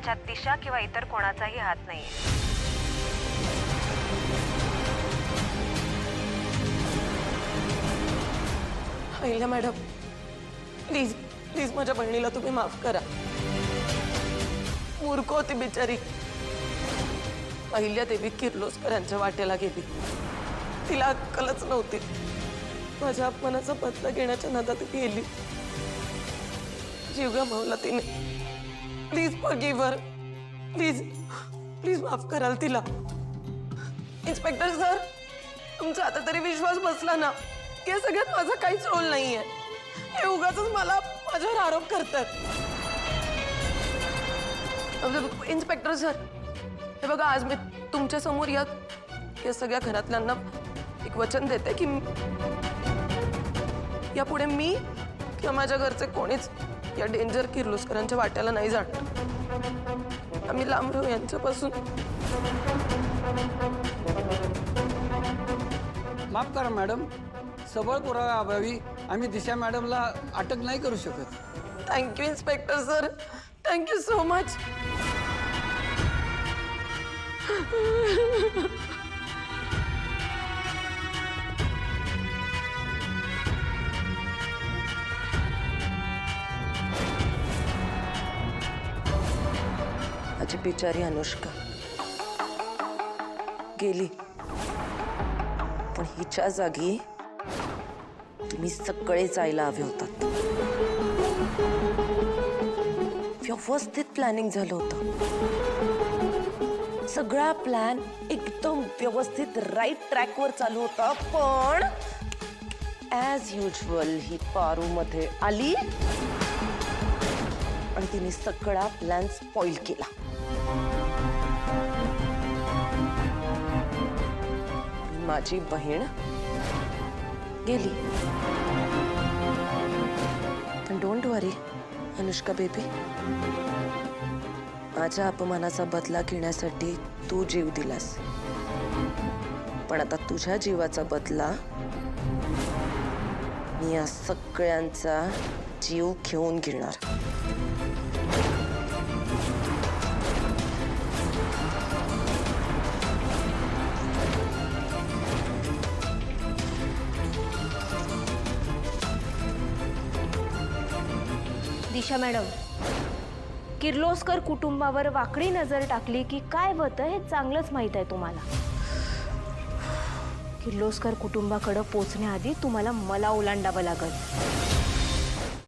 त्याच्यात दिशा किंवा इतर कोणाचाही हात नाहीये. अहिल्या मॅडम, प्लीज प्लीज माझ्या बहिणीला तुम्ही माफ करा. मूर्ख होती बिचारी. अहिल्या देवी किर्लोस्करांच्या वाटेला गेली. तिला अक्कलच नव्हती. माझ्या अपमानाचा बदला घेण्याच्या नादात गेली. जीव गमावला तिने. Please forgive her. Please please माफ कराल तिला. इन्स्पेक्टर सर, तुमचा आता तरी विश्वास बसला ना? या सगळ्यात माझा काहीच रोल नाहीये. हे उगाचच मला माझ्यावर आरोप करतात. इन्स्पेक्टर सर, हे बघा, आज मी तुमच्या समोर या सगळ्या घरातल्यांना एक वचन देते की यापुढे मी किंवा माझ्या घरचे कोणीच या डेंजर किर्लोस्करांच्या वाट्याला नाही जाणार. आम्ही लांब राहू यांच्यापासून. माफ करा मॅडम, सबळ पुराव्याअभावी आम्ही दिशा मॅडमला अटक नाही करू शकत. Thank you inspector sir, thank you so much. माझी बिचारी अनुष्का गेली, पण हिच्या जागी तुम्ही सगळे जायला हवे होतात. व्यवस्थित प्लॅनिंग झालं होतं. सगळा प्लॅन एकदम व्यवस्थित राईट ट्रॅकवर चालू होता. पण ॲज युजल ही पारूमध्ये आली आणि तिने सगळा प्लॅन स्पॉइल केला. माझी बहीण गेली. पण डोंट वरी अनुष्का बेबी, माझ्या अपमानाचा बदला घेण्यासाठी तू जीव दिलास, पण आता तुझ्या जीवाचा बदला मी या सगळ्यांचा जीव घेऊन घेणार. दिशा मॅडम, किर्लोस्कर कुटुंबावर वाकडी नजर टाकली की काय होतं हे चांगलंच माहीत आहे तुम्हाला. किर्लोस्कर कुटुंबाकडे पोचण्याआधी तुम्हाला मला ओलांडावं लागेल.